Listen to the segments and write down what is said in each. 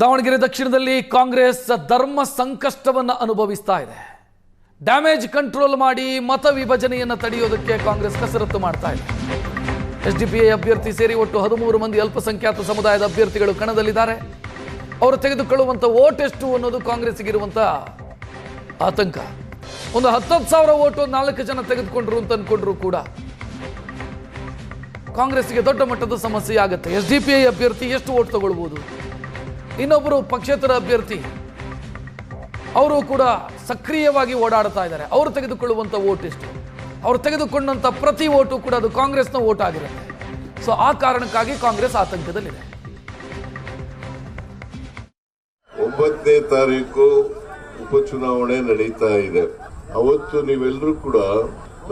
ದಾವಣಗೆರೆ ದಕ್ಷಿಣದಲ್ಲಿ ಕಾಂಗ್ರೆಸ್ ಧರ್ಮ ಸಂಕಷ್ಟವನ್ನು ಅನುಭವಿಸ್ತಾ ಇದೆ. ಡ್ಯಾಮೇಜ್ ಕಂಟ್ರೋಲ್ ಮಾಡಿ ಮತ ವಿಭಜನೆಯನ್ನು ತಡೆಯೋದಕ್ಕೆ ಕಾಂಗ್ರೆಸ್ ಕಸರತ್ತು ಮಾಡ್ತಾ ಇದೆ. ಎಸ್ಡಿಪಿಐ ಅಭ್ಯರ್ಥಿ ಸೇರಿ ಒಟ್ಟು 13 ಮಂದಿ ಅಲ್ಪಸಂಖ್ಯಾತ ಸಮುದಾಯದ ಅಭ್ಯರ್ಥಿಗಳು ಕಣದಲ್ಲಿದ್ದಾರೆ. ಅವರು ತೆಗೆದುಕೊಳ್ಳುವಂಥ ವೋಟ್ ಎಷ್ಟು ಅನ್ನೋದು ಕಾಂಗ್ರೆಸ್ಗೆ ಇರುವಂಥ ಆತಂಕ. ಒಂದು 10,000 ವೋಟು 4 ಜನ ತೆಗೆದುಕೊಂಡ್ರು ಅಂತ ಅನ್ಕೊಂಡ್ರು ಕೂಡ ಕಾಂಗ್ರೆಸ್ಗೆ ದೊಡ್ಡ ಮಟ್ಟದ ಸಮಸ್ಯೆ ಆಗುತ್ತೆ. ಎಸ್ಡಿಪಿಐ ಅಭ್ಯರ್ಥಿ ಎಷ್ಟು ವೋಟ್ ತಗೊಳ್ಬೋದು? ಇನ್ನೊಬ್ಬರು ಪಕ್ಷೇತರ ಅಭ್ಯರ್ಥಿ ಅವರು ಕೂಡ ಸಕ್ರಿಯವಾಗಿ ಓಡಾಡ್ತಾ ಇದ್ದಾರೆ. ಅವರು ತೆಗೆದುಕೊಳ್ಳುವಂಥ ವೋಟ್ ಎಷ್ಟು? ಅವರು ತೆಗೆದುಕೊಂಡಂಥ ಪ್ರತಿ ವೋಟು ಕೂಡ ಅದು ಕಾಂಗ್ರೆಸ್ನ ವೋಟ್ ಆಗಿರುತ್ತೆ. ಸೊ ಆ ಕಾರಣಕ್ಕಾಗಿ ಕಾಂಗ್ರೆಸ್ ಆತಂಕದಲ್ಲಿದೆ. 9ನೇ ತಾರೀಕು ಉಪಚುನಾವಣೆ ನಡೀತಾ ಇದೆ. ಅವತ್ತು ನೀವೆಲ್ಲರೂ ಕೂಡ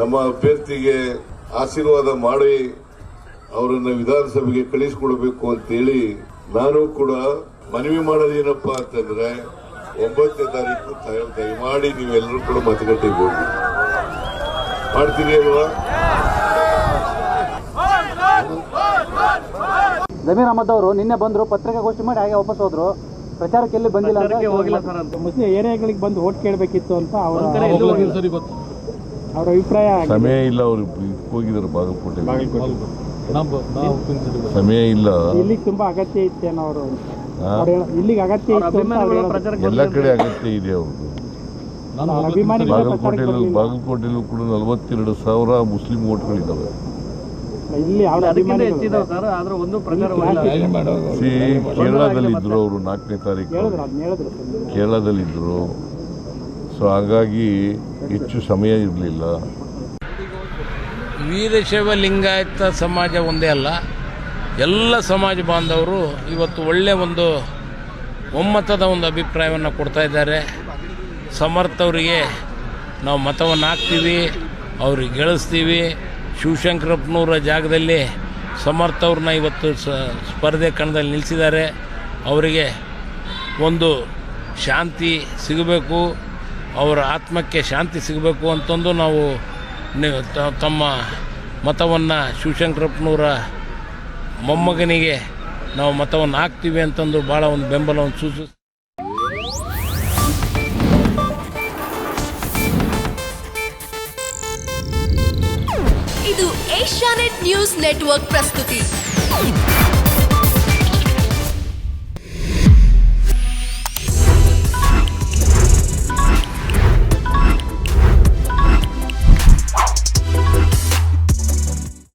ನಮ್ಮ ಅಭ್ಯರ್ಥಿಗೆ ಆಶೀರ್ವಾದ ಮಾಡಿ ಅವರನ್ನ ವಿಧಾನಸಭೆಗೆ ಕಳಿಸಿಕೊಡ್ಬೇಕು ಅಂತೇಳಿ ನಾನು ಕೂಡ ಮನವಿ ಮಾಡೋದೇನಪ್ಪಾ ಅಂತಂದ್ರೆ 9ನೇ ತಾರೀಕು ದಯಮಾಡಿ ನೀವೆಲ್ಲರೂ ಕೂಡ ಮತಗಟ್ಟೆಗೆ ಹೋಗಿ ಮಾಡ್ತೀರಿ ಅಲ್ವಾ? ಜಮೀರ್ ಅಹಮದ್ ಅವರು ನಿನ್ನೆ ಬಂದ್ರು, ಪತ್ರಿಕಾಗೋಷ್ಠಿ ಮಾಡಿ ಹಾಗೆ ವಾಪಸ್ ಹೋದ್ರು. ಪ್ರಚಾರಕ್ಕೆ ಎಲ್ಲಿ ಬಂದಿಲ್ಲ ಅಂತ ಮುಸ್ಲಿಂ ಏರಿಯಾಗಳಿಗೆ ಬಂದು ಓಟ್ ಕೇಳಬೇಕಿತ್ತು ಅಂತ ಅವರ ಅಭಿಪ್ರಾಯ. ಸಮಯ ಇಲ್ಲ, ಅವರು ಹೋಗಿದ್ದಾರೆ ಬಾಗಲಕೋಟೆ. ಸಮಯ ಇಲ್ಲ, ಇಲ್ಲಿಗೆ ತುಂಬಾ ಅಗತ್ಯ ಇತ್ತೇನೋ ಅವರು. ಇಲ್ಲಿಗೆ ಅಗತ್ಯ ಇತ್ತು, ಎಲ್ಲ ಕಡೆ ಅಗತ್ಯ ಇದೆ ಅವ್ರದ್ದು. ಬಾಗಲಕೋಟೆಯಲ್ಲೂ ಕೂಡ 42,000 ಮುಸ್ಲಿಂ ಓಟ್ಗಳಿದ್ದಾವೆ. ಕೇರಳದಲ್ಲಿದ್ದರು ಅವರು 4ನೇ ತಾರೀಕು ಕೇರಳದಲ್ಲಿದ್ದರು. ಸೊ ಹಾಗಾಗಿ ಹೆಚ್ಚು ಸಮಯ ಇರಲಿಲ್ಲ. ವೀರಶೈವ ಲಿಂಗಾಯತ ಸಮಾಜ ಒಂದೇ ಅಲ್ಲ, ಎಲ್ಲ ಸಮಾಜ ಬಾಂಧವರು ಇವತ್ತು ಒಳ್ಳೆಯ ಒಂದು ಒಮ್ಮತದ ಒಂದು ಅಭಿಪ್ರಾಯವನ್ನು ಕೊಡ್ತಾ ಇದ್ದಾರೆ. ಸಮರ್ಥವರಿಗೆ ನಾವು ಮತವನ್ನು ಹಾಕ್ತೀವಿ, ಅವ್ರಿಗೆ ಗೆಲ್ಲಿಸ್ತೀವಿ. ಶಿವಶಂಕರಪ್ಪನವರ ಜಾಗದಲ್ಲಿ ಸಮರ್ಥವ್ರನ್ನ ಇವತ್ತು ಸ್ಪರ್ಧೆ ಕಣದಲ್ಲಿ ನಿಲ್ಲಿಸಿದ್ದಾರೆ. ಅವರಿಗೆ ಒಂದು ಶಾಂತಿ ಸಿಗಬೇಕು, ಅವರ ಆತ್ಮಕ್ಕೆ ಶಾಂತಿ ಸಿಗಬೇಕು ಅಂತಂದು ನಾವು ತಮ್ಮ ಮತವನ್ನು ಶಿವಶಂಕರಪ್ಪನವರ ಮೊಮ್ಮಗನಿಗೆ ನಾವು ಮತವನ್ನು ಹಾಕ್ತೀವಿ ಅಂತಂದು ಭಾಳ ಒಂದು ಬೆಂಬಲವನ್ನು ಸೂಚಿಸಿ. ಇದು ಏಷ್ಯಾನೆಟ್ ನ್ಯೂಸ್ ನೆಟ್ವರ್ಕ್ ಪ್ರಸ್ತುತಿ.